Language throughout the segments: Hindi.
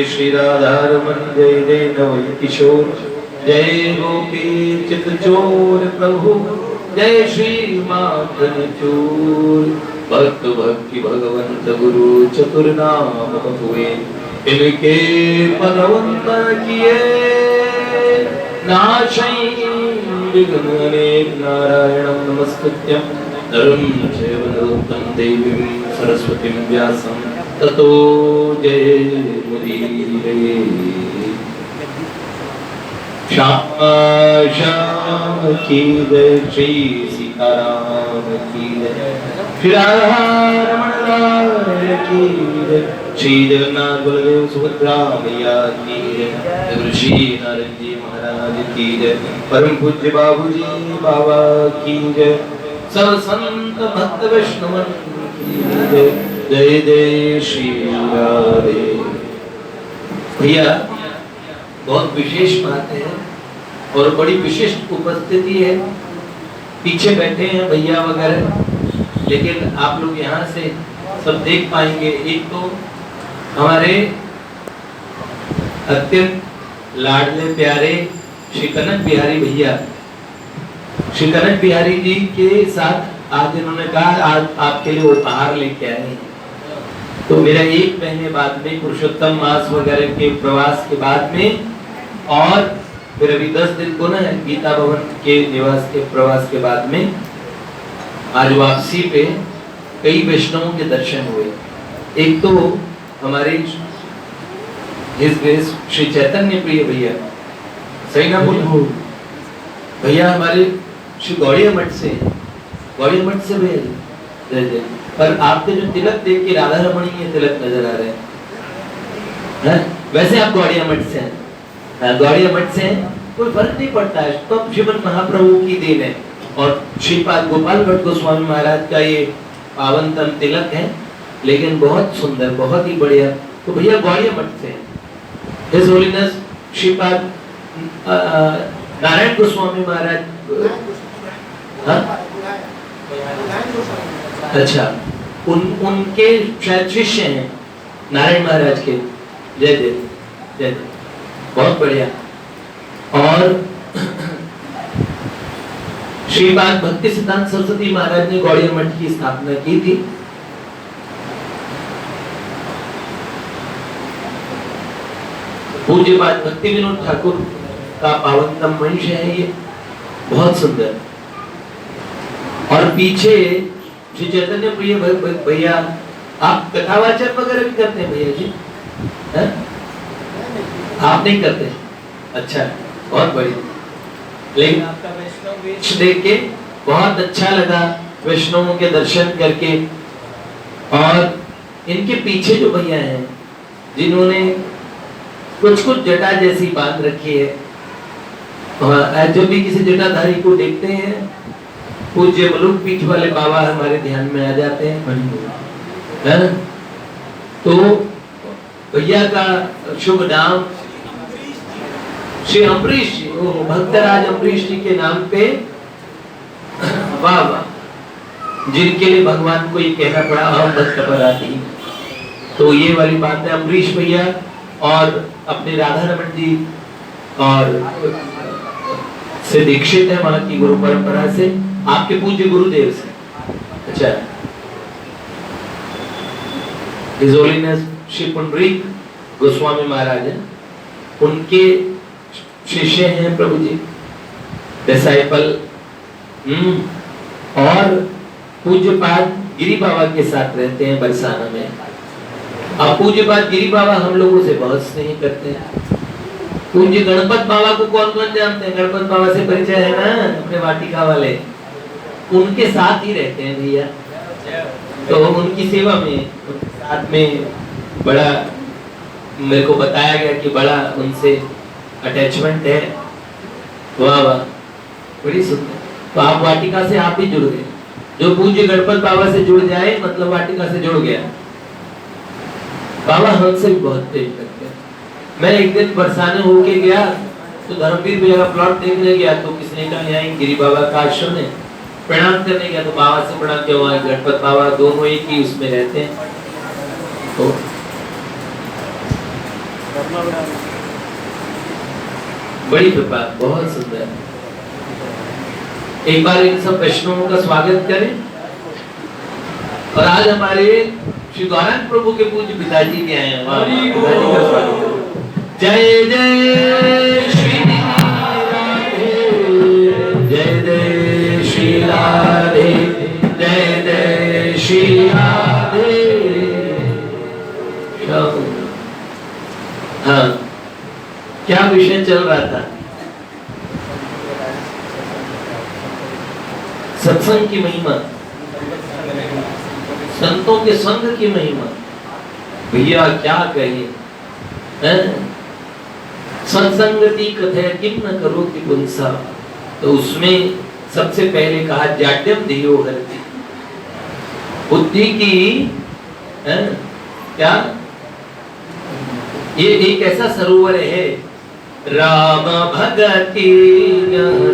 श्री राधारमण जय जय नव किशोर जय गोपी चित चोर प्रभु जय श्री माधन चोर भक्त भक्ति भगवंत गुरु चतुर्नाम हुए इनके पदवंत किए नाशै विघ्नने नारायणं नमस्कृत्यं नरं चैव नरोत्तमं देवीं सरस्वतीं व्यासं ततो जयमुदीरये। श्याम की जय श्री सीताराम की जय श्री राधारमण लाल की जय श्री जगन्नाथ बलदेव सुभद्रा मैया की जय ऋषि नारद जी महाराज की जय परम पूज्य बाबूजी बाबा की जय सब संत भक्त वैष्णव की जय जय जय श्री राधे। भैया बहुत विशेष बात है और बड़ी विशिष्ट उपस्थिति है। पीछे बैठे हैं भैया वगैरह, लेकिन आप लोग यहाँ से सब देख पाएंगे। एक तो हमारे अत्यंत लाडले प्यारे श्री कनक बिहारी भैया, श्री कनक बिहारी जी के साथ आज इन्होंने कहा आज आपके लिए उपहार लेके आए हैं। तो मेरा 1 महीने बाद में पुरुषोत्तम मास वगैरह के प्रवास के बाद में और फिर अभी 10 दिन को ना गीता भवन के निवास के प्रवास के बाद में आज वापसी पे कई वैष्णवों के दर्शन हुए। एक तो हमारे श्री चैतन्य प्रिय भैया, सही ना बोलूं भैया, हमारे श्री गौड़िया मठ से, गौड़िया मठ से भैया। पर आपके जो तिलक देख के राधा रमणी के तिलक नजर आ रहे हैं। वैसे आप गौड़िया मठ से हैं, गौड़िया मठ से हैं, कोई फर्क नहीं पड़ता है, तो श्रीमद महाप्रभु की देन है। और श्रीपाद गोपाल भट्ट गोस्वामी महाराज का ये पावनतम तिलक है, लेकिन बहुत सुंदर, बहुत ही बढ़िया। तो भैया गौड़िया मठ से हैं। हिज होलीनेस श्रीपाद नारायण गोस्वामी महाराज, अच्छा, उनके शायद शिष्य हैं नारायण महाराज के। जय जय जय, बहुत बढ़िया। और श्रीपाद भक्ति सिद्धांत सरस्वती महाराज ने गौड़िया मठ की स्थापना की थी। पूज्यपाद भक्ति विनोद ठाकुर का पावनतम वंश है ये, बहुत सुंदर। और पीछे श्री चैतन्य प्रिय भैया, आप कथावाचन वगैरह भी करते हैं भैया जी? है? आप नहीं करते? अच्छा, बहुत बढ़िया। लेकिन आपका वैष्णव वेश देख के बहुत अच्छा लगा, वैष्णवों के दर्शन करके। और इनके पीछे जो भैया हैं जिन्होंने कुछ कुछ जटा जैसी बांध रखी है, जब भी किसी जटाधारी को देखते हैं पूज्य मलुक पीठ वाले बाबा हमारे ध्यान में आ जाते हैं, है ना? तो भैया का शुभ नाम श्री अम्बरीश जी, भक्तराज अम्बरीश जी के नाम पे, वाह वाह, जिनके लिए भगवान को ये कहना पड़ा अहम भक्त पराधी। तो ये वाली बात है। अम्बरीश भैया और अपने राधा रमण जी और से दीक्षित है वहां की गुरु परंपरा से, आपके पूज्य गुरुदेव से। अच्छा, हिज होलीनेस श्री पुंडरीक गोस्वामी महाराज हैं, उनके शिष्य हैं प्रभु जी, डिसाइपल। और पूज्यपाद गिरी बाबा के साथ रहते हैं बरसाना में। अब पूज्यपाद गिरी बाबा हम लोगों से बहुत स्नेह करते हैं। पूज्य गणपत बाबा को कौन कौन जानते हैं? गणपत बाबा से परिचय है ना, अपने वाटिका वाले, उनके साथ ही रहते हैं भैया। तो उनकी सेवा में, उनके साथ में बड़ा मेरे को बताया गया कि बड़ा उनसे अटैचमेंट है। वाह वाह, बड़ी सुंदर। तो आप वाटिका से आप भी जुड़ गए। जो पूज्य गणपत बाबा से जुड़ जाए मतलब वाटिका से जुड़ गया। बाबा हमसे भी बहुत प्रेम करते हैं। मैं एक दिन बरसाने होके गया तो धर्मवीर भैया का प्लॉट देखने गया, तो किसने कहा यहाँ गिरी बाबा का आश्रम है, प्रणाम करने गया। तो बाबा से प्रणाम किया, वहाँ गणपत बाबा दोनों एक ही उसमें रहते हैं। तो बड़ी कृपा, बहुत सुंदर। एक बार इन सब वैष्णवों का स्वागत करें। और आज हमारे श्री गौरांग प्रभु के पूज्य पिताजी भी आए हैं, पिताजी का स्वागत करें। जय जय श्री राधे, जय जय श्री राधे, जय जय श्री राधे। हाँ, क्या विषय चल रहा था? सत्संग की महिमा, संतों के संग की महिमा। भैया क्या कहिए, सत्संगति कथय किम न करो कि पुंसा। तो उसमें सबसे पहले कहा जाड्यम ध्येयो हरति, बुद्धि की क्या, ये एक ऐसा सरोवर है, राम भगति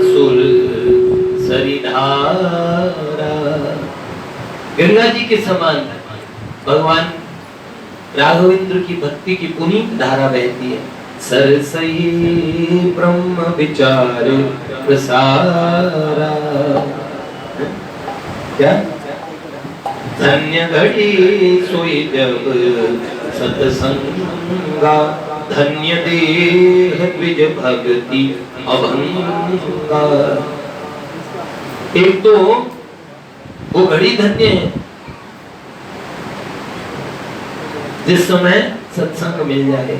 सुर सरिधारा, गंगा जी के समान भगवान राघवेंद्र की भक्ति की पुनीत धारा बहती है। सरसई ब्रह्म विचार प्रसारा, क्या धन्य घड़ी सोई जब सत्संगा, धन्य देह द्विज भक्ति अभंगा। एक तो वो घड़ी धन्य है जिस समय सत्संग मिल जाए।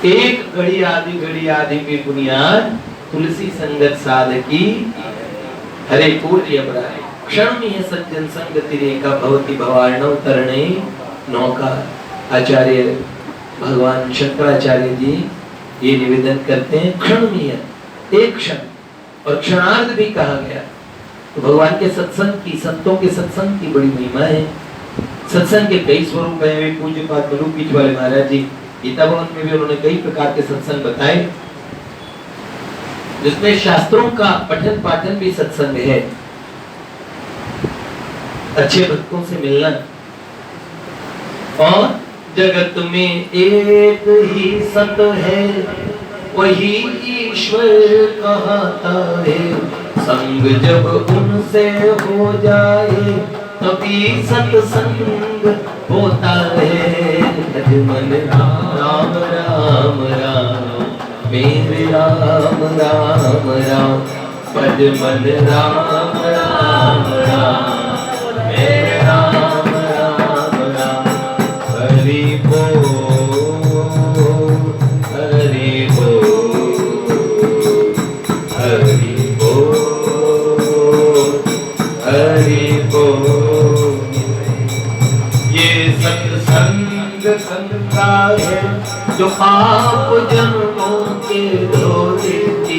एक घड़ी आदि की बुनियाद तुलसी संगत साधकी, हरे पूर्य अपराय क्षण में सज्जन संगति रेखा भवति भवार्णव तरणे नौका। आचार्य भगवान शंकराचार्य जी ये निवेदन करते हैं, क्षण में, एक क्षण, और क्षणार्ध भी कहा गया। तो भगवान के सत्संग की, संतों के सत्संग की बड़ी महिमा है। सत्संग के कई स्वरूप है। पूज्य पाद मलुपीठ वाले महाराज जी गीता भवन में भी उन्होंने कई प्रकार के सत्संग बताए, जिसमें शास्त्रों का पठन पाठन भी सत्संग है। अच्छे भक्तों से मिलना, और जगत में एक ही सत है वही ईश्वर कहता है, संग जब उनसे हो जाए तभी सत्संग होता है। मन राम राम राम मेरे राम राम राम, भज मन राम राम राम मेरे राम राम राम। हरि बोल हरि बोल हरि बोल हरि बोल। ये सत्संग गंगा है जो पाप जन्मों के धो देती,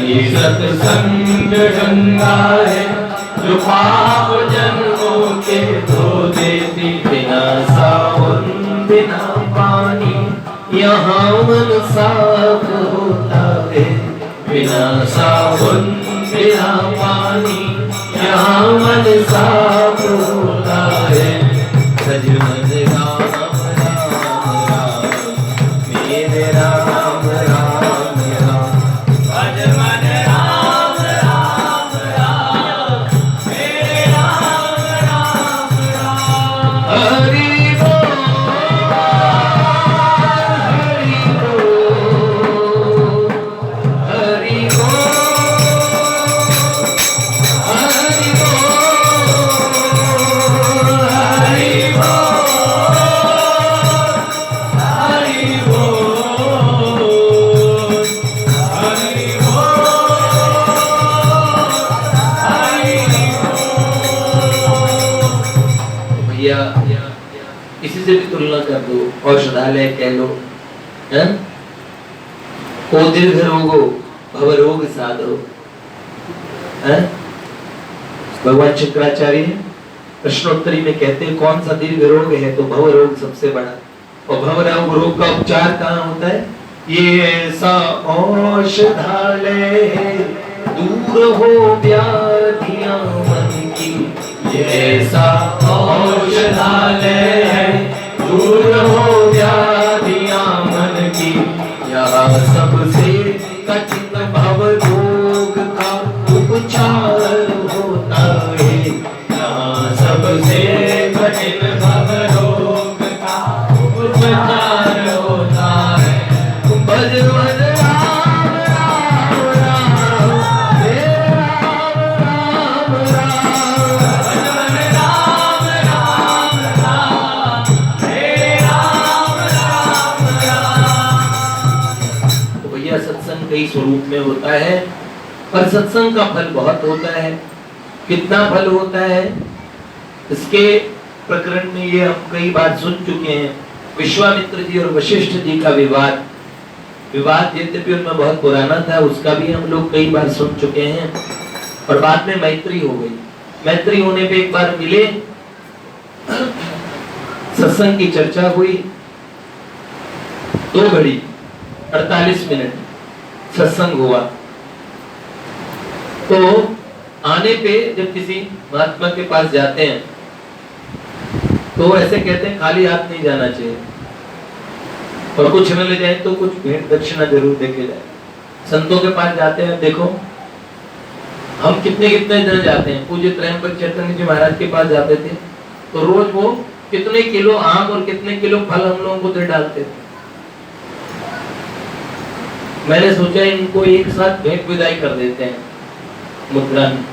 ये सत्संग गंगा है जो पाप जन्मों के धो देती। बिना सावन बिना पानी यहाँ मन साफ होता है, बिना सावन बिना पानी यहाँ मन साफ होता है। सजमन राम राम राम मेरे राम राम राम, सजमन राम राम राम मेरे राम राम राम। या किसी से भी तुलना कर दो, औषधालय कह लो, है? ओ दीर्घ रोगो भव रोग साधो, है? भगवान शंकराचार्य प्रश्नोत्तरी में कहते हैं कौन सा दीर्घ रोग है, तो भव रोग सबसे बड़ा। और भव रोग का उपचार कहाँ होता है? ये ऐसा औषधालय है, दूर हो व्याधियां मन की, ये ऐसा औषधालय है, दूर हो व्याधियां मन की, यहाँ सबसे कठिन भव रोग का उपचार होता है, यहाँ सबसे कठिन भव रोग का उपचार होता है। भज भज राम राम राम, हे राम राम राम, भज राम राम राम, हे राम राम राम। तो भैया सत्संग कई स्वरूप में होता है, पर सत्संग का फल बहुत होता है। कितना फल होता है इसके प्रकरण में ये हम कई बार सुन चुके हैं। विश्वामित्र जी और वशिष्ठ जी का विवाद यद्यपि उनमें बहुत पुराना था, उसका भी हम लोग कई बार सुन चुके हैं। और बाद में मैत्री हो गई। मैत्री होने पे एक बार मिले, सत्संग की चर्चा हुई, 2 घड़ी 48 मिनट सत्संग हुआ। तो आने पे जब किसी महात्मा के पास जाते हैं तो ऐसे कहते हैं खाली हाथ नहीं जाना चाहिए, और कुछ न ले जाए तो कुछ भेंट दक्षिणा जरूर देके जाए। संतों के पास जाते हैं, देखो हम कितने दिन जाते हैं। पूज्य त्रयंबक चैतन्य जी महाराज के पास जाते थे तो रोज वो कितने किलो आम और कितने किलो फल हम लोगों को दे डालते थे। मैंने सोचा इनको एक साथ भेंट विदाई कर देते हैं मुद्रा में।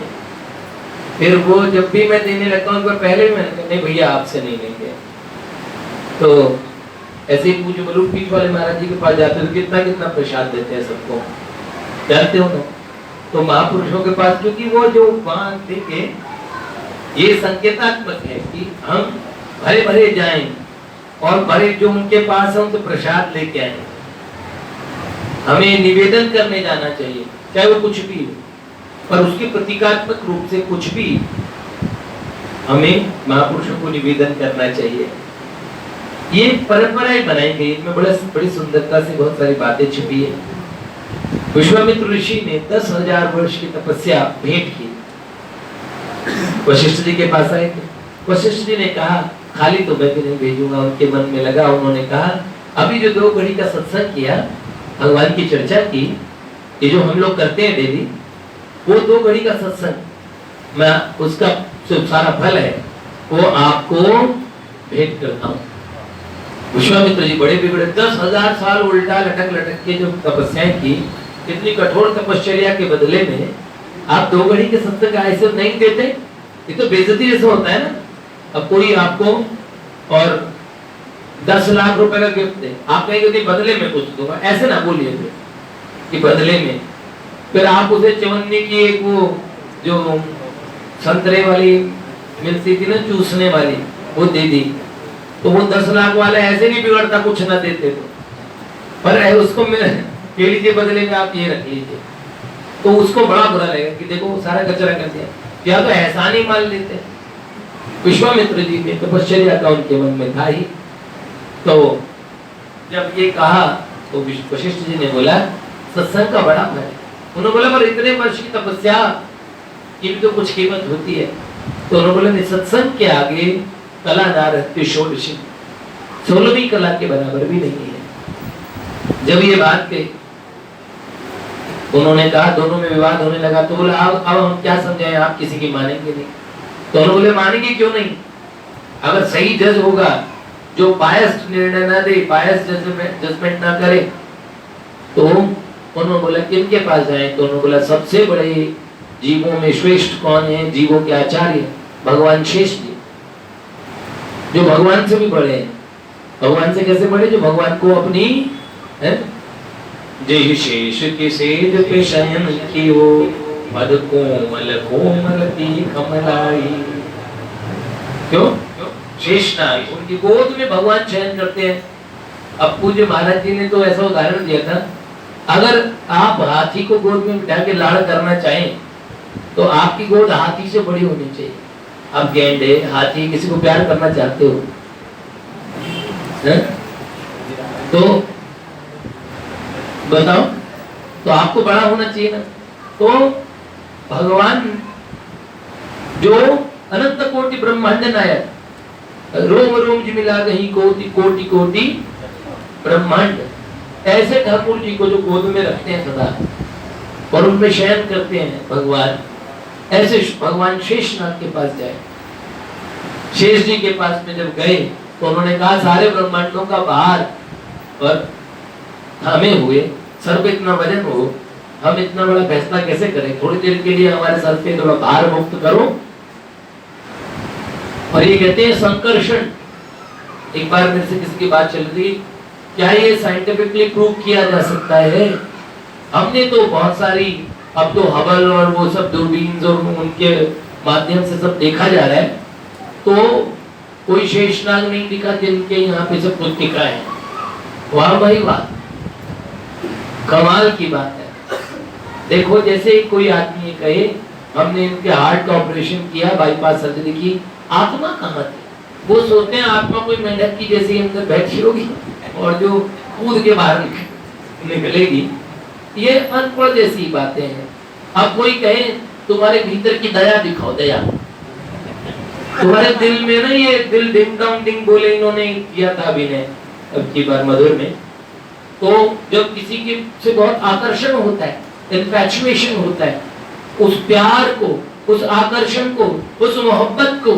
फिर वो जब भी मैं देने लगता हूँ, पहले ही मैंने कहा नहीं भैया आपसे नहीं लेंगे। तो ऐसे ही पूज्य मलूक पीठ वाले महाराज जी के पास जाते तो कितना प्रसाद देते हैं सबको, जानते हो ना। तो महापुरुषों के पास, क्योंकि वो जो वहां देंगे ये संकेतात्मक है कि हम भरे भरे जाएं और भरे जो उनके पास है उनसे प्रसाद लेके आए। हमें निवेदन करने जाना चाहिए, चाहे वो कुछ भी हो, पर उसके प्रतीकात्मक रूप से कुछ भी हमें महापुरुषों को निवेदन करना चाहिए। ये परंपराएं बनाई गई, इनमें बड़ी सुंदरता से बहुत सारी बातें छुपी है। विश्वामित्र ऋषि ने 10,000 वर्ष की तपस्या भेंट की। वशिष्ठ जी के पास आए थे। वशिष्ठ जी ने कहा खाली तो मैं भी नहीं भेजूंगा। उनके मन में लगा, उन्होंने कहा अभी जो 2 घड़ी का सत्संग किया, भगवान की चर्चा की, ये जो हम लोग करते हैं डेली, वो 2 घड़ी का सत्संग, मैं उसका जो सारा फल है वो आपको भेंट करता हूँ। विश्वामित्र जी बड़े बिगड़े। 10,000 साल उल्टा लटक के जो तपस्याएं की, इतनी कठोर तपश्चर्या के बदले में आप 2 घड़ी के सत्संग ऐसे नहीं देते, ये तो बेइज्जती जैसा होता है ना। अब कोई आपको और 10 लाख रुपए का गिफ्ट दे, आप कहेंगे बदले में कुछ दूंगा, ऐसे ना बोलिए कि बदले में। फिर आप उसे चवन्नी की एक वो जो संतरे वाली मिलती थी ना, चूसने वाली, वो दे दी, तो वो 10 लाख वाला ऐसे नहीं बिगड़ता कुछ ना देते तो, पर उसको ले लीजिए बदले में, आप ये रख लीजिए, तो उसको बड़ा बुरा लगेगा कि देखो सारा कचरा कर दिया, या तो एहसान ही मान लेते। विश्वामित्र जी ने तपश्चर्या का उनके मन में था ही। तो जब ये कहा तो वशिष्ठ जी ने बोला सत्संग का बड़ा है। उन्होंने बोला पर इतने वर्ष की तपस्या की भी तो कुछ कीमत होती है। तो उन्होंने बोला सत्संग के आगे कला ना रहती षोडशी, 16वीं कला के बराबर भी नहीं है। जब ये बात कही, उन्होंने कहा, दोनों में विवाद होने लगा, तो बोला अब हम क्या समझाएं, आप किसी की मानेंगे नहीं। तो उन्होंने बोले मानेंगे क्यों नहीं, अगर सही जज होगा जो बायस्ड निर्णय ना दे, बायस्ड जजमेंट ना करे, तो उन्होंने बोला किनके पास जाए। तो उन्होंने बोला सबसे बड़े जीवों में श्रेष्ठ कौन है, जीवों के आचार्य भगवान शेष जी, जो भगवान से भी बड़े हैं। भगवान से कैसे बड़े, जो भगवान को अपनी जय शेष के सेज पे शयन की हो, पद कोमल कोमल ती कमलाई। क्यों? शेषनाग, उनकी गोद में भगवान शयन करते हैं। अब पूज्य महाराज जी ने तो ऐसा उदाहरण दिया था, अगर आप हाथी को गोद में बिठा के लाड़ करना चाहें तो आपकी गोद हाथी से बड़ी होनी चाहिए। आप गैंडे, हाथी, किसी को प्यार करना चाहते हो तो बताओ, तो आपको बड़ा होना चाहिए ना। तो भगवान जो अनंत कोटि ब्रह्मांड नायक, रोम रोम जी मिला गई कोटि कोटि कोटि ब्रह्मांड, ऐसे ठाकुर जी को जो गोद में रखते हैं सदा और उनमें शयन करते हैं भगवान, ऐसे भगवान शेषनाग के पास जाए। शेष जी के पास में जब गए तो उन्होंने कहा सारे ब्रह्मांडों का भार पर हमें हुए, सर पे इतना वजन हो, हम इतना बड़ा फैसला कैसे करें, थोड़ी देर के लिए हमारे सर पे थोड़ा भार मुक्त करो। और ये कहते हैं संकर्षण। एक बार मेरे से किसी की बात चल रही, क्या ये साइंटिफिकली प्रूव किया जा सकता है? हमने तो बहुत सारी, अब तो हबल और वो सब दूरबीन और उनके माध्यम से सब देखा जा रहा है, तो कोई शेषनाग नहीं दिखा जिनके यहाँ पे सब कुछ दिखा है। वाह भाई वाह, कमाल की बात है। देखो जैसे कोई आदमी कहे हमने इनके हार्ट का ऑपरेशन किया, बाईपास सर्जरी की, आत्मा कहाँ थी? वो सोचते हैं आत्मा कोई मेंढक की जैसे अंदर बैठी होगी और जो कूद के बाहर निकलेगी। ये अनपढ़ जैसी बातें हैं। अब कोई कहे तुम्हारे भीतर की दया दिखाओ, दया तुम्हारे दिल में ना, ये दिल डिंग डोंग डिंग बोले इन्होंने किया था अभिनय अब की बार मधुर में। तो जब किसी के से बहुत आकर्षण होता है, इन्फैचुएशन होता है, उस प्यार को, उस आकर्षण को, उस मोहब्बत को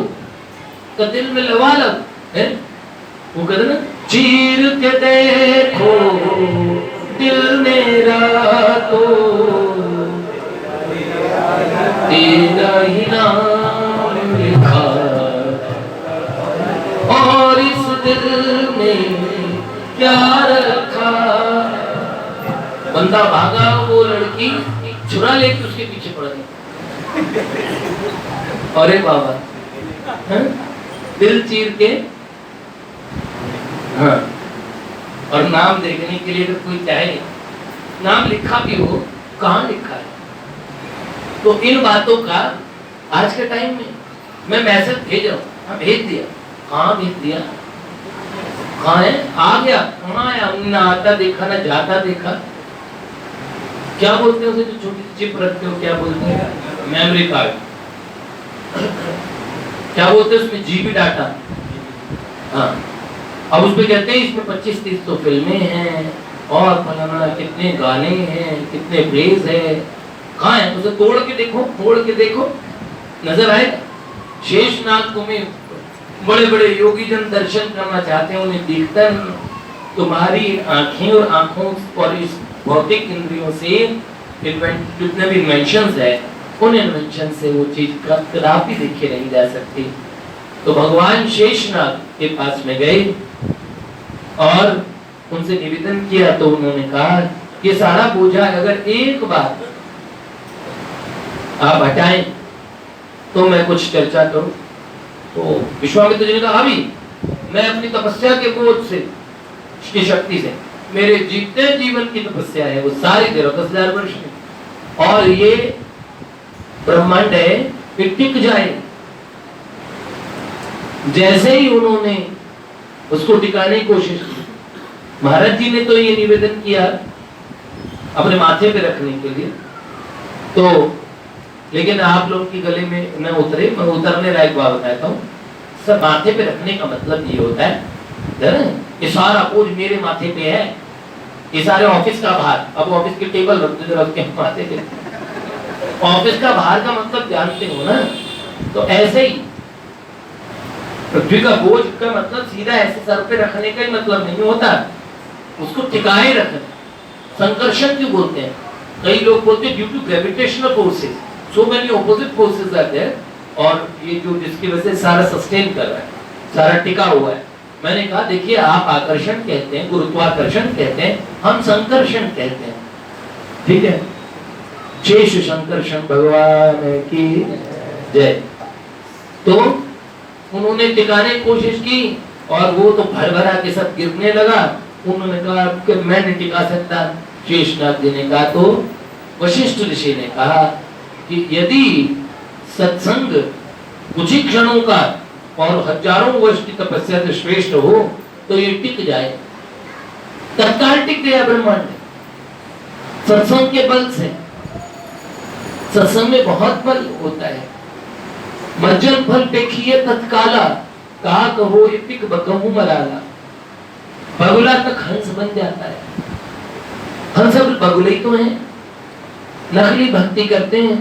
का दिल में लवालब है, वो कहते ना, चीर के देखो दिल मेरा तो तेरा ही नाम लिखा, और इस दिल में क्या रखा। बंदा भागा, वो लड़की छुरा लेके उसके पीछे पड़ गई। अरे बाबा, दिल चीर के, हाँ, और नाम देखने के लिए अगर कोई चाहे, नाम लिखा भी हो, कहाँ लिखा है? तो इन बातों का आज के टाइम में मैं मैसेज भेज रहा हूँ, हाँ भेज दिया, कहाँ भेज दिया, कहाँ है, आ गया, कहाँ आया, हमने आता देखा ना जाता देखा। क्या बोलते हैं उसे जो छोटी सी चिप रखते हो, क्या बोलते हैं? Memory card. क्या बोलते हैं उसमें? GB data. हाँ, अब उसमें कहते हैं इसमें 25-30 तो फिल्में हैं और फलाना कितने गाने हैं, कितने प्लेज है। कहाँ है? उसे तोड़ के देखो, तोड़ के देखो, नजर आएगा। शेषनाग को में बड़े बड़े योगी जन दर्शन करना चाहते हैं, उन्हें दिखता नहीं। तुम्हारी आंखें और आंखों और इस भौतिक इंद्रियों से जितने भी इन्वेंशंस है, उन इन्वेंशन से वो चीज कदापि देखे नहीं जा सकती। तो भगवान शेषनाग के पास में गए और उनसे निवेदन किया, तो उन्होंने कहा ये सारा बोझा अगर एक बार आप हटाएं तो मैं कुछ चर्चा करूं। तो विश्वामित्र जी ने कहा अभी मैं अपनी तपस्या के बोझ से, की शक्ति से, मेरे जितने जीवन की तपस्या है वो सारी दे रहा 10,000 वर्ष में, और ये ब्रह्मांड है ये टिक जाए। जैसे ही उन्होंने उसको टिकाने की कोशिश की, महाराज जी ने तो ये निवेदन किया अपने माथे पे रखने के लिए, तो लेकिन आप लोग की गले में न उतरे, मैं उतरने लायक बात बताता हूँ। सब माथे पे रखने का मतलब ये होता है ये सारा बोझ मेरे माथे पे है, ये सारे ऑफिस का भार, अब ऑफिस के टेबल रख दो जरा उसके माथे पे, ऑफिस का भार का मतलब जानते हो ना। तो ऐसे ही पृथ्वी का बोझ का मतलब सीधा ऐसे सर पे रखने का ही मतलब नहीं होता, उसको टिकाए रखना। संकर्षण क्यों बोलते हैं? कई लोग बोलते हैं due to gravitational forces, so many opposite forces are there, और ये जो जिसकी वजह से सारा सस्टेन कर रहा है, सारा टिका हुआ है। मैंने कहा देखिए आप आकर्षण कहते हैं, गुरुत्वाकर्षण कहते हैं, हम संकर्षण कहते हैं, ठीक है। शेष संकर्षण भगवान की जय। तो उन्होंने टिकाने की कोशिश की और वो तो भर भरा के सब गिरने लगा। उन्होंने कहा कि मैं नहीं टिका सकता। शेषनाग जी ने कहा, तो वशिष्ठ ऋषि ने कहा कि यदि सत्संग कुछ ही क्षणों का और हजारों वर्ष की तपस्या से श्रेष्ठ हो तो ये टिक जाए। तत्काल टिक गया ब्रह्मांड सत्संग के बल से। सत्संग में बहुत बल होता है। मज्जन फल देखिए तत्काला, कहा कहो टिक बकहू मराला। बगुला तक हंस बन जाता है। हम सब बगुले ही तो हैं, नकली भक्ति करते हैं।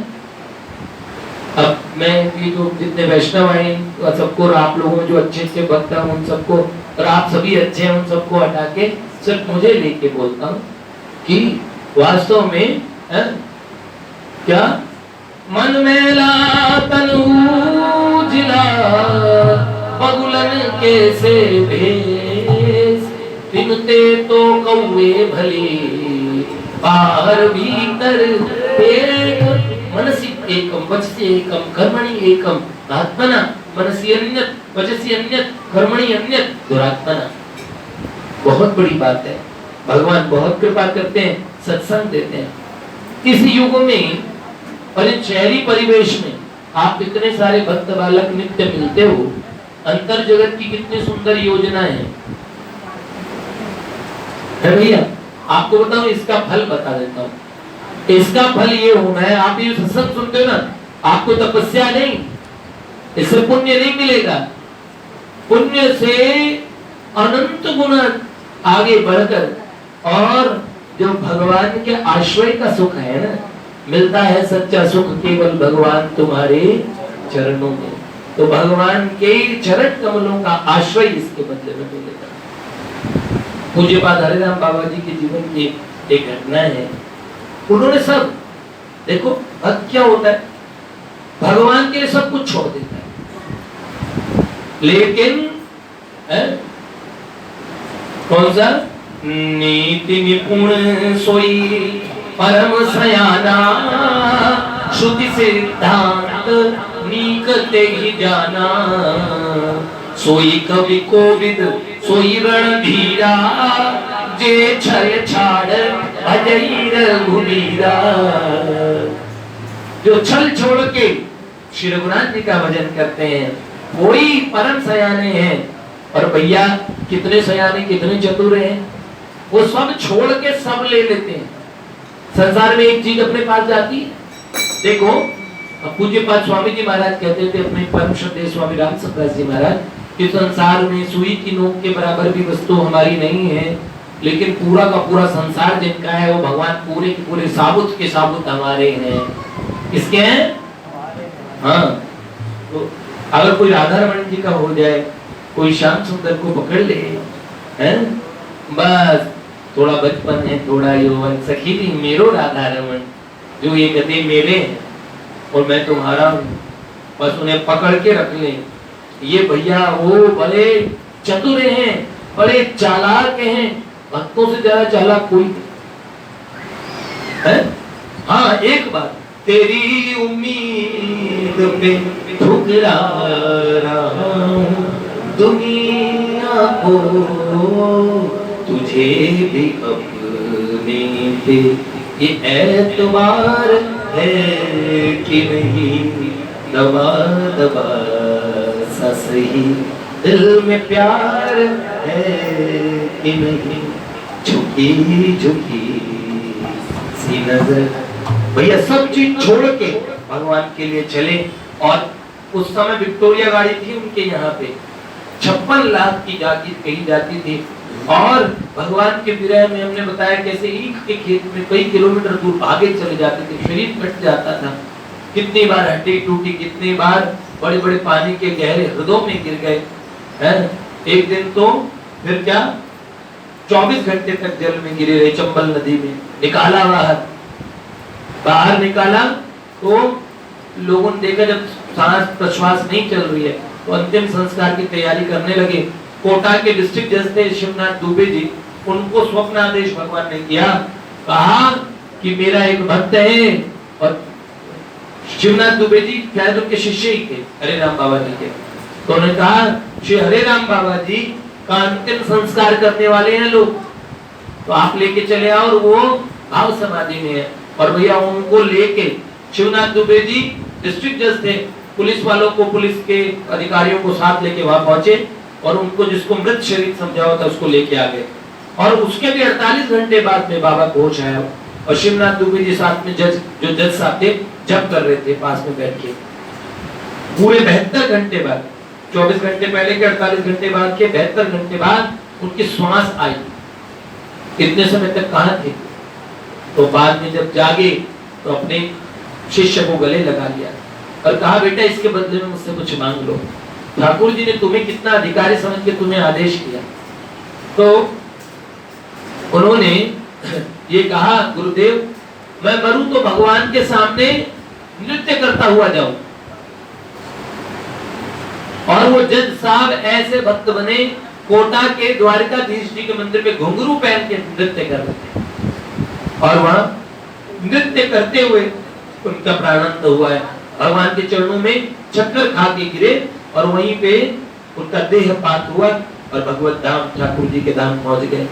अब मैं ये जो जितने वैष्णव हैं सबको, आप लोगों में जो अच्छे अच्छे भक्त हैं उन सबको, और आप सभी अच्छे हैं उन सबको हटा के सिर्फ मुझे लेके बोलता हूँ कि वास्तव में क्या मन मेला तन उजिला बगुलन के से भेष, बिनते तो कौवे भली बाहर भीतर एक। मनसी एकम वचसी एकम कर्मणि एकम आत्मना, मनसी अन्यत वचसी अन्यत कर्मणि अन्यत दुरात्मना। बहुत बड़ी बात है। भगवान बहुत कृपा करते हैं, सत्संग देते हैं। इस युग में और इस शहरी परिवेश में आप इतने सारे भक्त बालक नित्य मिलते हो। अंतर जगत की कितनी सुंदर योजनाएं हैं है भैया। आपको बताऊं, इसका फल बता देता हूं। इसका फल ये होना है, आप ये सत्संग सुनते हो ना, आपको तपस्या नहीं, इससे पुण्य नहीं मिलेगा। पुण्य से अनंत गुना आगे बढ़कर और जो भगवान के आश्रय का सुख है ना, मिलता है सच्चा सुख केवल भगवान तुम्हारे चरणों में। तो भगवान के चरण कमलों का आश्रय इसके बदले में मिलेगा। पूज्यपाद हरिराम बाबा जी के जीवन की एक घटना है। उन्होंने सब देखो, भक्त क्या होता है, भगवान के लिए सब कुछ छोड़ देता है। लेकिन कौन सा नीति निपुण सोई परम सयाना, श्रुति सिद्धांत नीकते ही जाना, सोई कवि कोविद सोई रणधीरा, जे छय छाड़ अजय रघुवीरा। जो छल छोड़ के श्री रघुनाथ जी का भजन करते हैं वही परम सयाने हैं। और भैया कितने सयाने कितने चतुर हैं, वो सब छोड़ के सब ले लेते हैं। संसार में एक चीज अपने पास जाती है। देखो पूज्यपाद स्वामी जी महाराज कहते थे अपने परम श्रद्धेय स्वामी रामसप्रदास जी महाराज कि संसार में सुई की नोक के बराबर भी वस्तु हमारी नहीं है, लेकिन पूरा का पूरा संसार जिनका है वो भगवान पूरे के पूरे साबुत के साबुत हमारे हैं। किसके हैं? हाँ, तो अगर कोई राधा रमन जी का हो जाए, कोई श्याम सुंदर को पकड़ ले, हैं? बस थोड़ा बचपन है, थोड़ा यौवन, सखी भी मेरो राधा रमन, जो ये गति मेरे हैं और मैं तुम्हारा हूँ, बस उन्हें पकड़ के रख ले। ये भैया वो बड़े चतुर हैं, बड़े चालाक हैं, भक्तों से ज्यादा चालाक कोई नहीं है। हाँ, एक बात, तेरी उम्मीद पे ठुकरा रहा हूं दुनिया को, तुझे भी अपने पे ये एतबार है कि नहीं, दबा दबा सा सही दिल में प्यार है कि नहीं, झुकी झुकी सी नजर। भैया सब चीज छोड़ के भगवान के लिए चले। और उस समय विक्टोरिया गाड़ी थी उनके यहाँ पे, 56 लाख की जाति कही जाती थी। और भगवान के विरह में हमने बताया कैसे ईख के खेत में कई किलोमीटर दूर भागे चले जाते थे, शरीर कट जाता था, कितनी बार हड्डी टूटी, कितनी बार बड़े बड़े पानी के गहरे हृदयों में गिर गए हैं। एक दिन तो फिर क्या 24 घंटे तक जल में गिरे रहे, चंबल नदी में। निकाला बाहर निकाला तो लोगों ने देखा जब सांस प्रश्वास नहीं चल रही है तो अंतिम संस्कार की तैयारी करने लगे। कोटा के डिस्ट्रिक्ट जज थे शिवनाथ दुबे जी, उनको स्वप्न आदेश भगवान ने किया, कहा कि मेरा एक भक्त है। और शिवनाथ दुबे जी शायद उनके शिष्य ही थे हरे राम बाबा जी के। तो उन्होंने कहा श्री हरे राम बाबा जी का अंतिम संस्कार करने वाले हैं लोग, तो आप लेके चले आओ। और वो भाव समाधि में है। और भैया उनको लेके शिवनाथ दुबे जी डिस्ट्रिक्ट जज थे, पुलिस वालों को, पुलिस के अधिकारियों को साथ लेके वहां पहुंचे और उनको जिसको मृत शरीर समझा हुआ था उसको लेके आ गए। और उसके भी 48 घंटे बाद में बाबा होश आया और शिवनाथ दुबे जी साथ में जज, जो जज साहब थे, जब कर रहे थे पास में बैठ के। पूरे 72 घंटे बाद, 24 घंटे पहले के 48 घंटे बाद के 72 घंटे बाद उनकी श्वास आई। इतने समय तक कहां थे? तो बाद में जब जागे तो अपने शिष्य को गले लगा लिया और कहा बेटा इसके बदले में मुझसे कुछ मांग लो। ठाकुर जी ने तुम्हें कितना अधिकारी समझ के तुम्हें आदेश किया। तो उन्होंने ये कहा गुरुदेव मैं मरूं तो भगवान के सामने नृत्य करता हुआ जाऊं। और वो जज साहब ऐसे भक्त बने, कोटा के द्वारकाधीश जी के मंदिर में घुंघरू पहन के नृत्य कर रहे थे और वहां नृत्य करते हुए उनका प्राणांत हुआ है। भगवान के चरणों में चक्कर खा के गिरे और वहीं पे उनका देह पात हुआ और भगवत धाम ठाकुर जी के धाम पहुंच गए।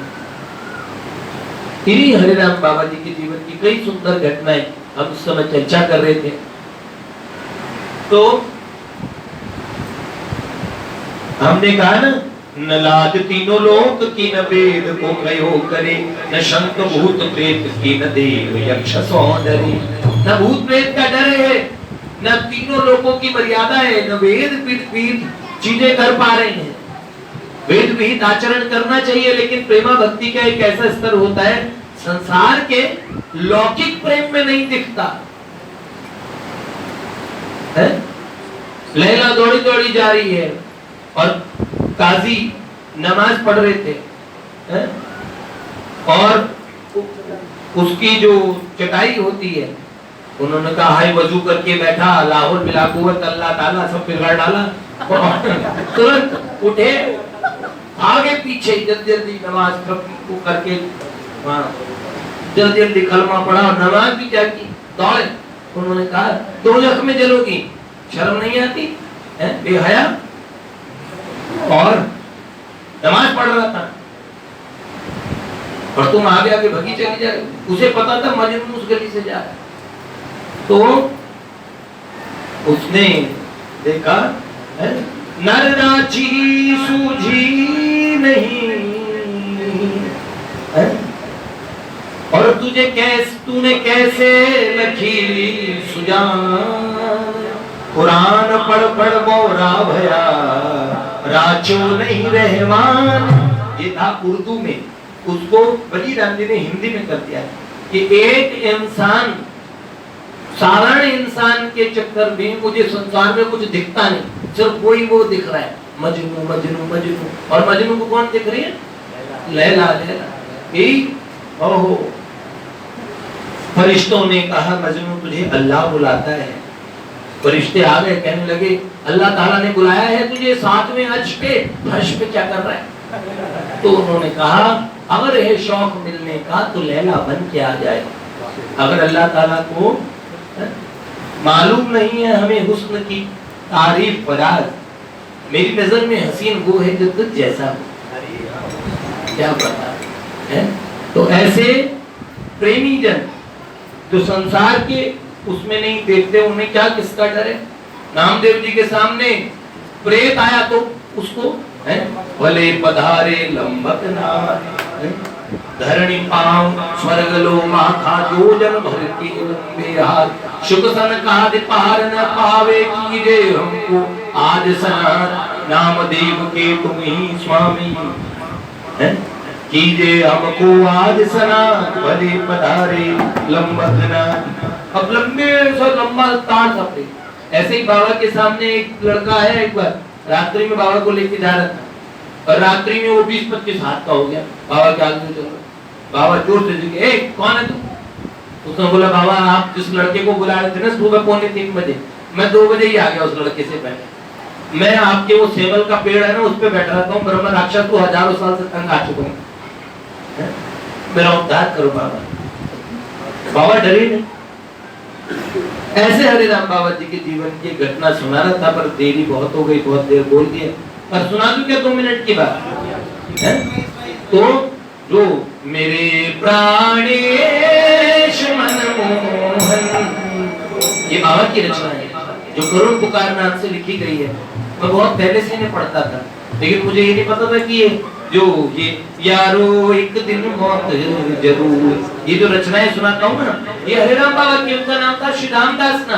इन्हीं हरे राम बाबा जी के जीवन की कई सुंदर घटनाएं हम उस समय चर्चा कर रहे थे। तो हमने कहा ना, न लाज तीनों लोक की न वेद को कयो करे, न शंख भूत प्रेत की न देव यक्ष सौंदर्य। न भूत प्रेत का डर है, न तीनों लोगों की मर्यादा है, न वेद विहित चीजें कर पा रहे हैं। वेद विहित आचरण करना चाहिए, लेकिन प्रेमा भक्ति का एक ऐसा स्तर होता है संसार के लौकिक प्रेम में नहीं दिखता है। लैला दौड़ी दौड़ी जा रही है और काजी नमाज पढ़ रहे थे है? और उसकी जो चटाई होती है, उन्होंने कहा हाय वजू करके बैठा, लाहौर मिला कुव्वत अल्लाह ताला सब बिगाड़ डाला। तुरंत उठे, आगे पीछे जल्दी जल्दी नमाज करके जल्दी जल्दी कलमा पढ़ा और नमाज भी क्या की, दौड़े। उन्होंने कहा दोजख में जलोगी, शर्म नहीं आती है बेहया? और नमाज पढ़ रहा था और तुम आगे आगे भगी चली जा रही। उसे पता था मजनून उस गली से जा रहा है। तो उसने देखा है? नर राची सूझी नहीं है? और तूने कैसे लखी सुजान, कुरान पढ़ पढ़ बोरा भया राचो नहीं रहमान। ये था उर्दू में, उसको बली राम जी ने हिंदी में कर दिया कि एक इंसान, साधारण इंसान के चक्कर में मुझे संसार में कुछ दिखता नहीं, सिर्फ कोई वो दिख रहा है, मजनू मजनू मजनू। और मजनू को कौन दिख रही है? लैला लैला। ओहो, फरिश्तों ने कहा मजनू तुझे अल्लाह बुलाता है। फरिश्ते आ गए, कहने लगे अल्लाह ताला ने बुलाया है तुझे 7वें अर्श पे, फर्श पे क्या कर रहा है? तो उन्होंने कहा अगर है शौक मिलने का तो लैला बन के आ जाए। अगर अल्लाह ताला को मालूम नहीं है हमें हुस्न की तारीफ फराज, मेरी नजर में हसीन वो है जो तुझ जैसा हो, क्या पता है? तो ऐसे प्रेमी जन जो संसार के उसमें नहीं देखते, उन्हें क्या किसका डर है? नामदेव जी के सामने प्रेत आया तो उसको है भले पधारे लंबक नारे, धरणी पांव स्वर्ग लो माथा जोजन भर के लंबे हाथ, शुक सन काद पार न पावे कीजे हमको आज सनात, नामदेव के तुम ही स्वामी है कीजे हमको आज सनात, भले पधारे लंबक नारे। अब लंबे से लंबा तार सकते। ऐसे ही बाबा के सामने एक लड़का है, एक बार रात्रि में बाबा को लेके जा रहा था और रात्रि में वो 20-25 हाथ का हो गया, बाबा के आगे चल रहा। बाबा जोर से जी ए कौन है तू? उसने बोला बाबा आप जिस लड़के को बुला रहे थे ना सुबह 2:45 बजे, मैं 2 बजे ही आ गया उस लड़के से पहले। मैं आपके वो सेवल का पेड़ है ना उस पे बैठ रहा था, ब्रह्म राक्षस को हजारों साल से तंग आ चुका हूँ, मेरा उद्धार करो बाबा। बाबा डरे नहीं। ऐसे हरे राम बाबा जी के जीवन की घटना सुना रहा था, पर देरी बहुत हो गई, बहुत देर बोल दिया। पर सुना दूं क्या 2 मिनट की बात है? तो जो मेरे प्राणेश मनमोहन, ये बाबा की रचना है जो करुण पुकार नाम से लिखी गई है। मैं बहुत पहले से इन्हें पढ़ता था, लेकिन मुझे ये नहीं पता था कि ये जो ये यारो एक दिन मौत जरूर, ये जो रचनाएं सुनाता हूँ ना, ये हरे राम बाबा की, उनका नाम था श्री रामदास ना।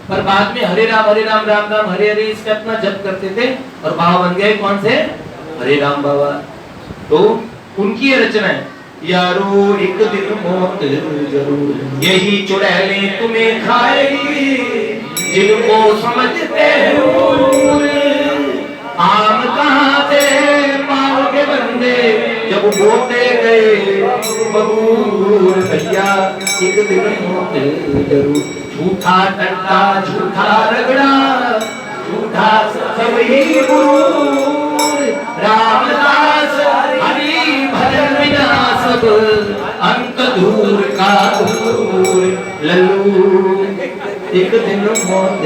पर बाद में हरे राम राम राम हरे हरे इसका अपना जप करते थे और बाबा बन गए कौन से? हरे राम बाबा। तो उनकी ये रचना है, यारो एक दिन मौत जरूर, यही चुड़ैलें तुम्हें खाएगी जिनको समझते हो। आम कहाँ से पाओगे बंदे जब बोते गए बबूर, भैया एक दिन मौत जरूर। झूठा टंटा झूठा रगड़ा झूठा सब ही गुरूर, रामदास हरि भजन बिना सब अंत दूर का दूर। लल्लू एक दिन मौत।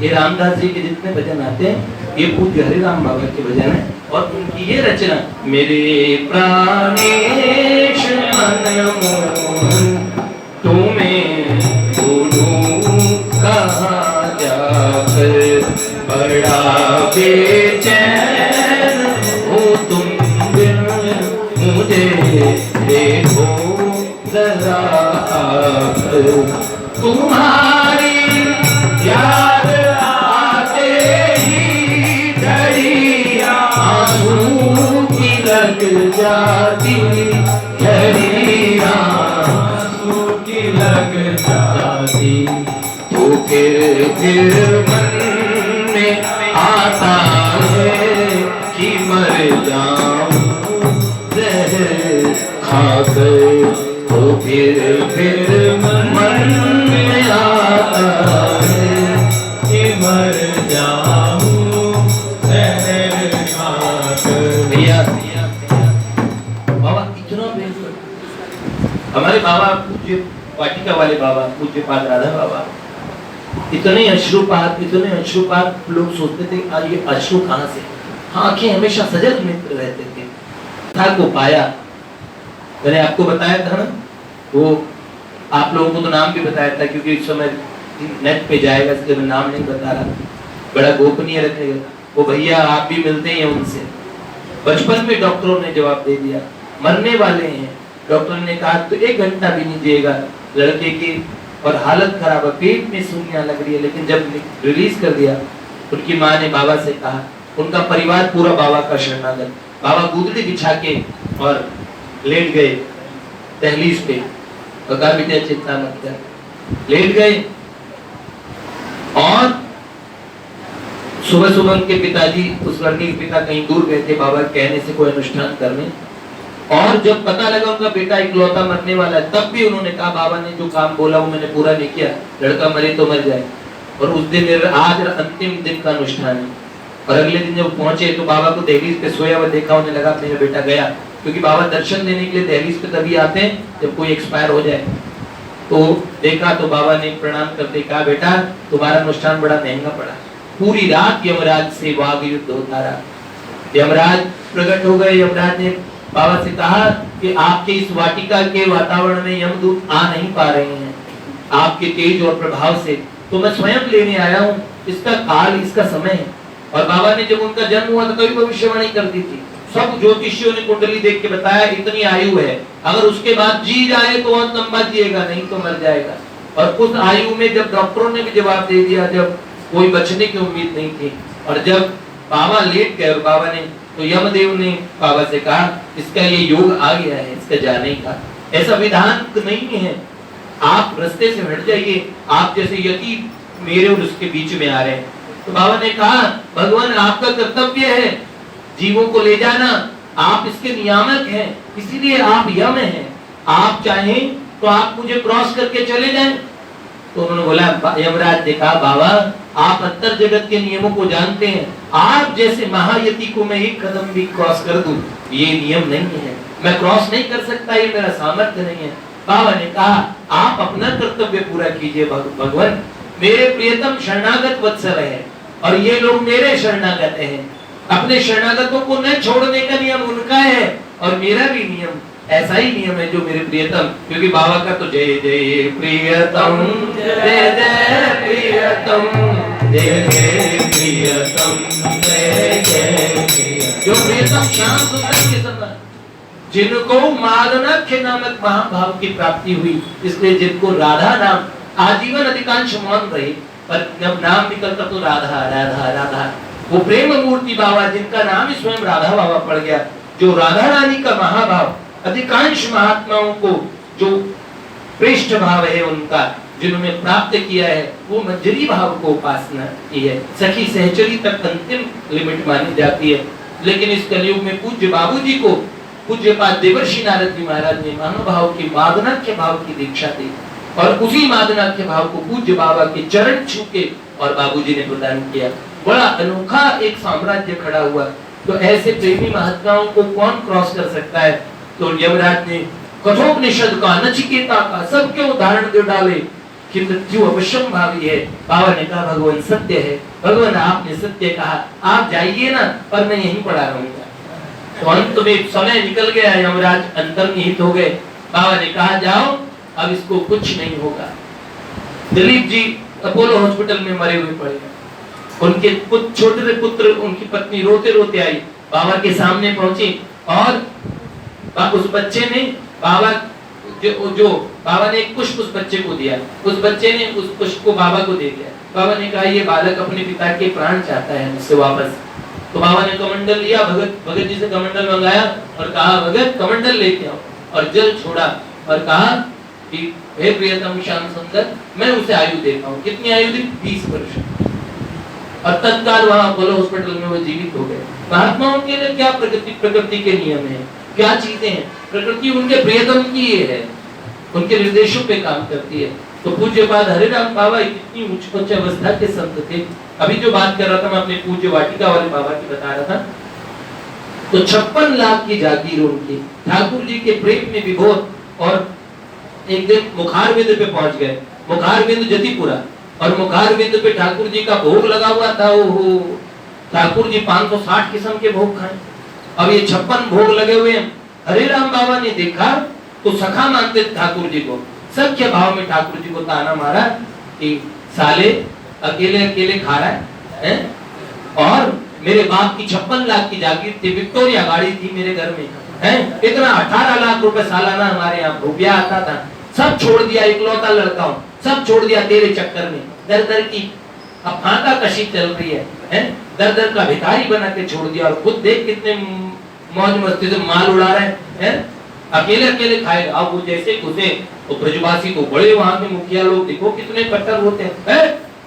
ये रामदास जी के जितने भजन आते हैं ये पूज्य हरि राम बाबा के भजन है, और उनकी ये रचना मेरे प्राणेश मनमोहन तुम्हें कहाँ जाकर बड़ा बेचैन हो तुम बिन मुझे देखो जरा, तुम्हारी याद आते ही घड़ियाँ आंसू की लग जाती, घड़ियाँ आंसू की लग जाती। तो फिर मन में आता है कि मर जाऊं जहर खाकर। तो फिर मन में आता है कि मर जाऊं जहर खाकर। भैया बाबा इतना बेहतर, हमारे बाबा पूज्य वाटिका वाले बाबा पूज्य पाद राधा बाबा, इतने अश्रुपात लोग सोचते थे आज ये अश्रु कहाँ से। आंखें हमेशा सजग मित्र रहते थे। था को पाया, मैंने आपको बताया था ना, वो आप लोगों को तो नाम भी बताया था, क्योंकि इस समय नेट पे जाएगा इसलिए मैं नाम नहीं बता रहा, बड़ा गोपनीय रखेगा। वो भैया आप भी मिलते हैं उनसे, बचपन में डॉक्टरों ने जवाब दे दिया मरने वाले हैं। डॉक्टर ने कहा तो 1 घंटा भी नहीं जिएगा लड़के की, और हालत खराब है, पेट में सुइयां लग रही है। लेकिन जब रिलीज कर दिया, उनकी माँ ने बाबा से कहा, उनका परिवार पूरा बाबा का शरणागत, बाबा गुदड़ी बिछा के और लेट गए दहलीज पे, और कहा बेटा चिंता मत कर, लेट गए। और सुबह सुबह उनके पिताजी, उस लड़के के पिता कहीं दूर गए थे बाबा कहने से कोई अनुष्ठान करने, और जब पता लगा उनका बेटा इकलौता मरने वाला है, तब भी उन्होंने कहा बाबा ने जो काम बोला वो मैंने पूरा नहीं किया, लड़का मरे तो मर जाए। और उस दिन आज अंतिम दिन का अनुष्ठान है। और अगले दिन जब पहुंचे तो बाबा को दहलीज पे सोया हुआ देखा, उन्हें लगा मेरा बेटा गया, क्योंकि बाबा दर्शन देने के लिए दहलीज पे तभी आते हैं जब कोई एक्सपायर हो जाए। तो देखा तो बाबा ने प्रणाम करते कहा बेटा तुम्हारा अनुष्ठान बड़ा महंगा पड़ा। पूरी रात यमराज से वाग युद्ध होता रहा। यमराज प्रकट हो गए। यमराज ने बाबा से कहा कि आपके इस वाटिका के वातावरण में यमदूत आ नहीं पा रहे हैं आपके तेज और प्रभाव से, तो मैं स्वयं लेने आया हूँ, इसका काल इसका समय है। और बाबा ने जब उनका जन्म हुआ तो कभी भविष्यवाणी कर दी थी, सब ज्योतिषियों ने कुंडली देख के बताया इतनी आयु है, अगर उसके बाद जी जाए तो बहुत लंबा जिएगा, नहीं तो मर जाएगा। और उस आयु में जब डॉक्टरों ने भी जवाब दे दिया, जब कोई बचने की उम्मीद नहीं थी, और जब बाबा लेट गए और बाबा ने तो यमदेव ने बाबा से कहा इसका ये योग आ गया है, इसका जाने का ऐसा विधान नहीं है, आप रास्ते से हट जाइए, आप जैसे यति मेरे और उसके बीच में आ रहे हैं। तो बाबा ने कहा भगवान आपका कर्तव्य है जीवों को ले जाना, आप इसके नियामक हैं, इसीलिए आप यम हैं, आप चाहें तो आप मुझे क्रॉस करके चले जाएं। तो उन्होंने बोला, यमराज ने कहा बाबा आप अंतर जगत के नियमों को जानते हैं, आप जैसे महायति को मैं एक कदम भी क्रॉस कर दूं ये नियम नहीं है, मैं क्रॉस नहीं कर सकता, ये मेरा सामर्थ्य नहीं है। बाबा ने कहा आप अपना कर्तव्य पूरा कीजिए भगवान, मेरे प्रियतम शरणागत वत्सल है और ये लोग मेरे शरणागत हैं। अपने शरणागतों को न छोड़ने का नियम उनका है और मेरा भी नियम ऐसा ही नियम है जो मेरे प्रियतम, क्योंकि बाबा का तो जय जय प्रियतम, जय जय प्रियतम, जय जय प्रियतम, जय जय प्रियतम। जो प्रियतम श्याम सुंदर के समान, जिनको मादनाख्य नामक महाभाव की प्राप्ति हुई, इसलिए जिनको राधा नाम आजीवन अधिकांश मौन रहे, पर जब नाम निकलता तो राधा राधा राधा, वो प्रेम मूर्ति बाबा जिनका नाम ही स्वयं राधा बाबा पड़ गया, जो राधा रानी का महाभाव अधिकांश महात्माओं को जो प्रेष्ठ भाव है उनका, जिन्होंने प्राप्त किया है, वो मंजरी भाव को उपासना की है। सखी सहचरी तक अंतिम लिमिट मानी जाती है। लेकिन इस कलयुग में पूज्य बाबूजी को पूज्यपाद देवर्षि नारद जी महाराज ने महानुभाव की मादनाख्य भाव की दीक्षा दी और उसी मादनाख्य भाव को पूज्य बाबा के चरण छू के और बाबूजी ने प्रदान किया। बड़ा अनोखा एक साम्राज्य खड़ा हुआ। तो ऐसे प्रेमी महात्माओं को कौन क्रॉस कर सकता है? तो यमराज ने कठोपनिषद का, नचिकेता का, सबके उदाहरण दे डाले कि मृत्यु अवश्यम भावी है। बाबा ने कहा भगवान सत्य है, भगवान आपने सत्य कहा, आप जाइए ना, पर मैं यहीं पड़ा रहूंगा। तो अंत में समय निकल गया, यमराज अंतर्निहित हो गए। बाबा ने कहा जाओ, अब इसको कुछ नहीं होगा। दिलीप जी अपोलो हॉस्पिटल में मरे हुए पड़े। उनके छोटे पुत्र, उनकी पत्नी रोते रोते आई, बाबा के सामने पहुंची और उस बच्चे ने बाबा जो बाबा ने एक पुष्प उस बच्चे को दिया, उस बच्चे ने उस पुष्प को बाबा को दे दिया। बाबा ने कहा ये बालक अपने पिता के प्राण चाहता है मुझसे वापस। तो बाबा ने कमंडल लिया, भगत जी से कमंडल मंगाया और कहा भगत कमंडल लेके आओ, और जल छोड़ा और कहा कि हे प्रियतम श्याम सुंदर, मैं उसे आयु देता हूँ। कितनी आयु दी? 20 वर्ष। और तत्काल वहां अपोलो हॉस्पिटल में वो जीवित हो गए। महात्माओं के लिए क्या प्रकृति के नियम है, क्या चीजें हैं? प्रकृति उनके प्रियतम की है, उनके निर्देशों पे काम करती है। तो पूज्यपाद हरिराम बाबा इतनी उच्च अवस्था के संत थे। अभी जो बात कर रहा था मैं अपने पूज्य वाटिका वाले बाबा की बता रहा था, तो 56 लाख की जागीर उनकी, ठाकुर जी के प्रेम में विभोर। और एक दिन मुखारबिंद पे पहुंच गए, मुखारबिंद जतिपुरा, और मुखारबिंद पे ठाकुर जी का भोग लगा हुआ था। ओहो, ठाकुर जी 560 किस्म के भोग खाए। अब ये 56 भोग लगे हुए हैं। हरिराम बाबा ने देखा तो सखा मानते ठाकुर जी को, सख्य भाव में ठाकुर जी को ताना मारा कि साले अकेले अकेले खा रहा है, और मेरे बाप की 56 लाख की जागीर थी, विक्टोरिया गाड़ी थी मेरे घर में, है इतना 18 लाख रुपए सालाना हमारे यहाँ रुपया आता था। सब छोड़ दिया, इकलौता लड़का हूँ, सब छोड़ दिया तेरे चक्कर में। दर दर की अब फाका कशी चल रही है, दर दर का भिखारी बना के छोड़ दिया। और खुद देख कितने मौज मस्ती से माल उड़ा रहे हैं, अकेले अकेले खाएगा। अब वो जैसे घुसे तो ब्रजवासी तो बड़े वहां के मुखिया लोग देखो कितने कट्टर होते हैं,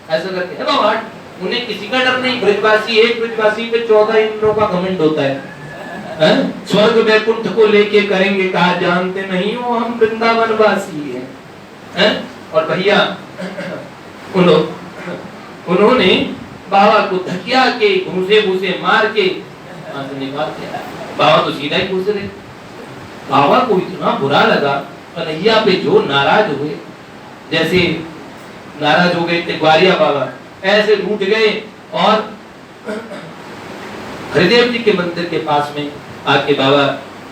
ऐसा करके है बाबा, उन्हें किसी का डर नहीं। ब्रजवासी, एक ब्रजवासी पे 14 इंद्रों का घमंड होता है। स्वर्ग वैकुंठ को लेके करेंगे कहा, जानते नहीं हो हम वृंदावन वासी हैं। और भैया उन्होंने बाबा को धकिया के घूसे घूसे मार के निकाल दिया। बाबा तो सीधा ही घूस रहे। बाबा को इतना बुरा लगा, कन्हैया पे जो नाराज हुए, जैसे नाराज हो गए थे ग्वारिया बाबा, ऐसे रूठ गए और हरिदेव जी के मंदिर के पास में आके बाबा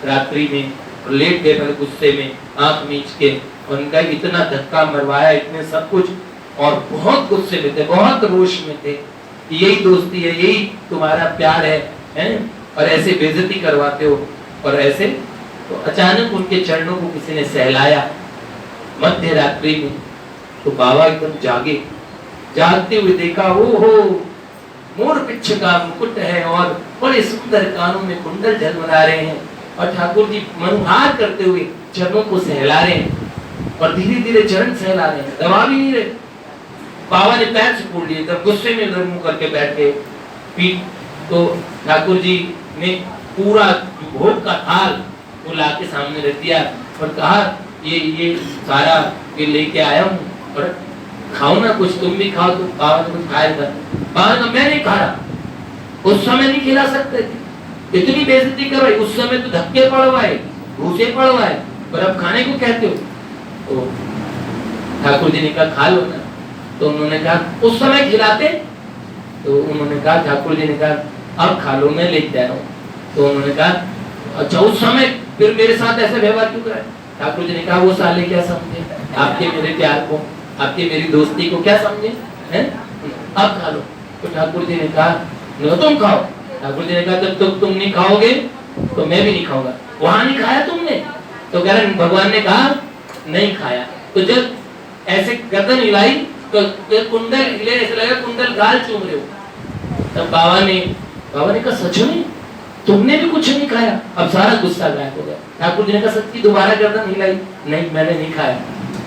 रात्रि में लेट गए, पहले गुस्से में आंख मीच के। उनका इतना धक्का मरवाया, इतने सब कुछ, और बहुत गुस्से में थे, बहुत रोष में थे। यही दोस्ती है, यही तुम्हारा प्यार है? और ऐसे बेइज्जती करवाते हो। और ऐसे तो अचानक उनके चरणों को किसी ने सहलाया मध्य रात्रि में। तो बाबा एकदम जागे, जागते हुए देखा, ओहो मोर पिच्छ का मुकुट है और बड़े सुंदर कानों में कुंडल झलमला रहे हैं, और ठाकुर जी मनोहार करते हुए चरणों को सहला रहे हैं, और धीरे धीरे चरण सहला रहे हैं, दबा भी नहीं रहे। बाबा ने पैर से पकड़ लिए, तब गुस्से में उधर मुंह करके बैठ गए पीठ। तो ठाकुर जी ने पूरा भोग का थाल वो लाके सामने रख दिया और कहा ये सारा ये लेके आया हूँ, और खाओ ना कुछ, तुम भी खाओ। तो बाबा ने कुछ खाया था। बाबा ने मैं नहीं खा रहा, उस समय नहीं खिला सकते थे, इतनी बेइज्जती करवाई। उस समय तो धक्के पड़वाए, घूसे पड़वाए, पर अब खाने को कहते हो। तो ठाकुर जी ने कहा खा लो ना। तो उन्होंने कहा उस समय खिलाते? तो उन्होंने कहा, ठाकुर जी ने कहा अब खा लो, मैं लेके जा रहा हूँ। तो उन्होंने कहा अच्छा उस समय फिर मेरे साथ ऐसे व्यवहार क्यों कराए? ठाकुर जी ने कहा वो साले क्या समझे आपके मेरे प्यार को, आपकी मेरी दोस्ती को क्या समझे हैं? अब खा लो। तो ठाकुर जी ने कहा नो तुम खाओ। ठाकुर जी ने कहा जब तक तुम नहीं खाओगे तो मैं भी नहीं खाऊंगा। वहां नहीं खाया तुमने? तो कह रहे भगवान ने कहा नहीं खाया। तो जब ऐसे गर्दन हिलाई तो कुंडल हिले, ऐसे लगा कुंडल गाल चूम रहे हो। तब बाबा ने कहा सच में तुमने भी कुछ नहीं खाया? अब सारा गुस्सा गायब हो गया। ठाकुर जी ने कहा सच्ची? दोबारा गर्दन हिलाई, नहीं मैंने नहीं खाया।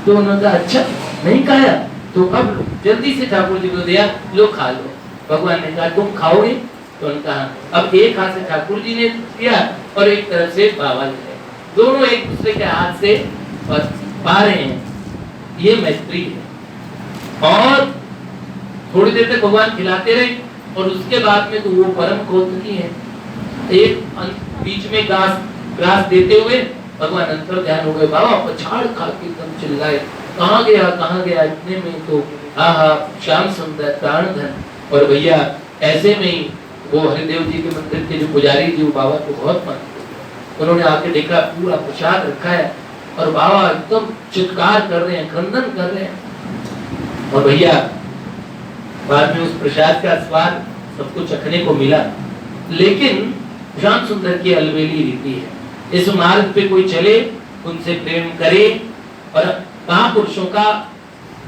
तो उन्होंने कहा अच्छा नहीं खाया? तो अब जल्दी से ठाकुर जी को दिया, लो खा लो। भगवान ने कहा तुम खाओगे? तो उन्होंने कहा। अब एक हाथ से ठाकुर जी ने दिया और एक तरफ से बाबा ने, दोनों एक दूसरे के हाथ से पा रहे हैं। ये मैत्री है। और थोड़ी देर तक भगवान खिलाते रहे और उसके बाद में तो वो परम कौतुकी है। एक बीच में ग्रास देते हुए भगवान अंतर ध्यान हो गए। बाबा पछाड़ खा के एकदम चिल्लाए, कहाँ गया इतने में तो आहा श्याम सुंदर प्राण धन। और भैया ऐसे में ही वो हरिदेव जी के मंदिर के जो पुजारी जी, वो बाबा को बहुत मानते, उन्होंने आके देखा पूरा प्रसाद रखा है और बाबा एकदम चित्कार कर रहे हैं, क्रंदन कर रहे हैं। और भैया बाद में उस प्रसाद का स्वाद सबको चखने को मिला। लेकिन श्याम सुंदर की अलबेली रीति है, इस मार्ग पे कोई चले उनसे प्रेम करे। और महापुरुषों का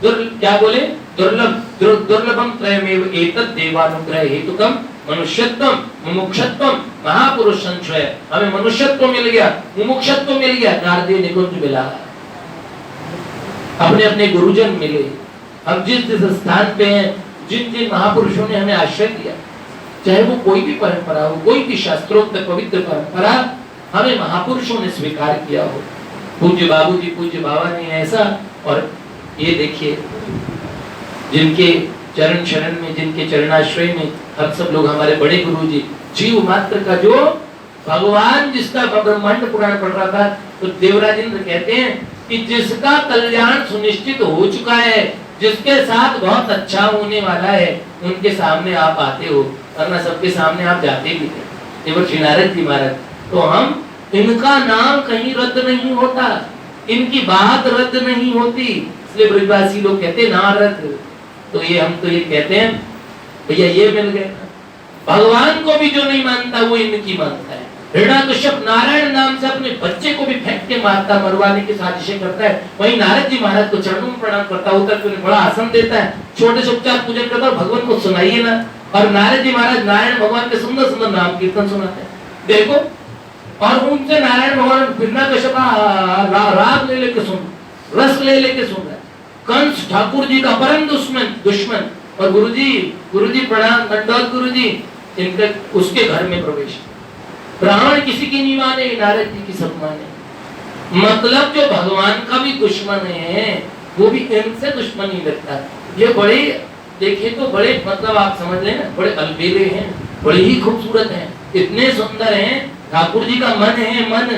क्या बोले, दुर्लभम त्रयमेव एतद् देवानुग्रह हेतुकम मनुष्यत्वम मुमुक्षत्वम महापुरुष संचय। हमें मनुष्यत्व मिल गया, मुमुक्षत्व मिल गया, नारदीय निकुंज मिला, अपने अपने गुरुजन मिले। हम जिस जिस स्थान पे हैं, जिन जिन महापुरुषों ने हमें आश्रय दिया, चाहे वो कोई भी परंपरा हो, कोई भी शास्त्रोक्त पवित्र परंपरा, हमें महापुरुषों ने स्वीकार किया हो। पूज्य बाबूजी, पूज्य बाबा ने ऐसा। और ये देखिए जिनके चरण शरण में, जिनके चरणाश्रय में हम सब लोग, हमारे बड़े गुरु जी, जीव मात्र का जो भगवान जिसका ब्रह्मांड पुराण पढ़ रहा था, तो देवराज इंद्र कहते हैं कि जिसका कल्याण सुनिश्चित हो चुका है, जिसके साथ बहुत अच्छा होने वाला है, उनके सामने आप आते हो, वरना सबके सामने आप जाते भी थे। देवर्षि नारद जी महाराज, तो हम इनका नाम कहीं रद्द नहीं होता, इनकी बात रद्द नहीं होती, इसलिए ब्रजवासी लोग कहते नारद। तो ये हम तो ये कहते हैं भैया ये मिल गए। भगवान को भी जो नहीं मानता वो इनकी मानता है। हिरण्यकश्यप नारायण नाम से अपने बच्चे को भी फेंक के मारता, मरवाने की साजिशें करता है। वहीं नारद जी महाराज को चरणों में प्रणाम करता, उतर के उन्हें बड़ा आसन देता है, छोटे से उपचार पूजन करता है, भगवान को सुनाइए ना। और नारद जी महाराज नारायण भगवान के सुंदर सुंदर नाम कीर्तन सुनाते हैं, देखो। और उनसे नारायण भगवान हिरण्यकश्यप राग ले लेके सुन, रस ले लेके सुन रहा है। कंस ठाकुर जी का परम दुश्मन। और गुरुजी प्रणाम, दंडोत गुरुजी, इनके उसके घर में प्रवेश। ब्राह्मण किसी की नहीं माने, नारद जी की सब माने। मतलब जो भगवान का भी दुश्मन है वो भी इनसे दुश्मन ही लगता है। ये बड़े देखिए तो बड़े, मतलब आप समझ लें ना, बड़े अलबेले हैं, बड़े ही खूबसूरत हैं, इतने सुंदर हैं। ठाकुर जी का मन है मन,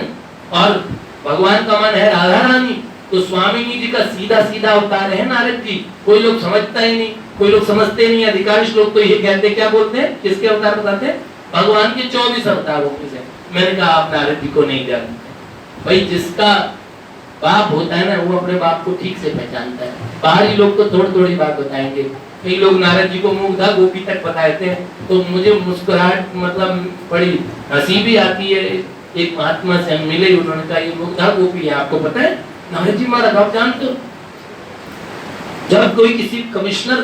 और भगवान का मन है राधा रानी। तो स्वामी जी का सीधा सीधा अवतार है नारद जी। कोई लोग समझता ही नहीं, कोई लोग समझते नहीं। अधिकांश लोग तो ये कहते, क्या बोलते हैं, किसके अवतार बताते हैं? भगवान के 24 अवतारों में से। मैंने कहा आप नारद जी को नहीं जानते। भाई जिसका बाप होता है ना, वो अपने बाप को ठीक से पहचानता है। बाहरी लोग तो थोड़ी थोड़ी बात बताएंगे। कई लोग नारद जी को मुग्धा गोपी तक बताते हैं, तो मुझे मुस्कुराहट, मतलब बड़ी हंसी भी आती है। एक महात्मा से हम मिले, उन्होंने कहा ये मुग्धा गोपी है, आपको पता है? नारद जी महाराज आप जानते हो? जब कोई किसी कमिश्नर,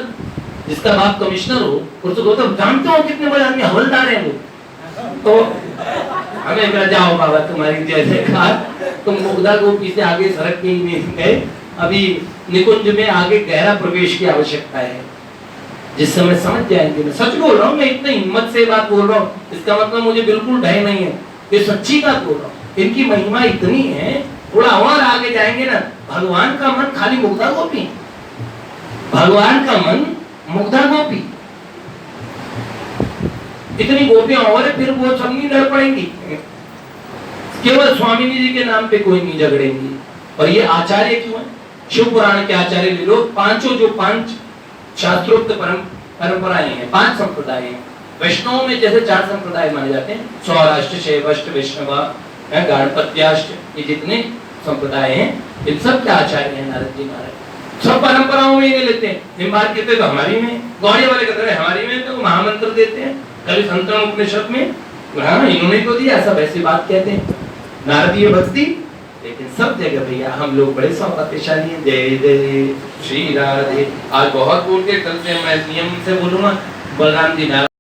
जिसका बाप कमिश्नर हो, उसको बोलते जानते हो कितने बड़े आदमी हवलदार हैं वो, तो हमें कहा जाओ बाबा तुम्हारी जय जयकार, तुम मुग्धा गोपी से आगे सड़क के ही नहीं गए। अभी निकुंज में आगे गहरा प्रवेश की आवश्यकता है, जिस समय समझ जाएंगे। मैं सच बोल रहा हूँ, मैं इतनी हिम्मत से बात बोल रहा हूँ, इसका मतलब मुझे बिल्कुल भय नहीं है, ये सच्ची बात बोल रहा हूँ। इनकी महिमा इतनी है, थोड़ा और आगे जाएंगे ना, भगवान का मन खाली मुग्धा गोपी, भगवान का मन मुग्धा गोपी, इतनी गोपियां और है, फिर वो सब नहीं लड़ पड़ेंगी, केवल स्वामी जी के नाम पे कोई नहीं झगड़ेंगी। और ये आचार्य क्यों है? शिव पुराण के आचार्य ले लो, पांचों जो पांच शास्त्रोक्त परंपराएं हैं, पांच संप्रदाय हैं। वैष्णव में जैसे चार संप्रदाय माने जाते हैं, सौराष्ट्र, शैवष्ट, वैष्णव, गाणपत्याष्ट, ये जितने संप्रदाय हैं इन सब के आचार्य हैं नारद जी महाराज। सब परंपराओं में ये लेते हैं। निम्बार कहते तो हमारी में, गौड़िया वाले कहते हैं हमारी में, तो महामंत्र देते हैं। कभी संतन उपनिषद में हाँ इन्होंने तो दिया, सब ऐसी बात कहते हैं नारदीय भक्ति। लेकिन सब जगह भैया हम लोग बड़े सौभाग्यशाली हैं। जय जय श्री राधे। आज बहुत बोल के कल से मैं नियम से बोलूंगा। बलराम जी नाराज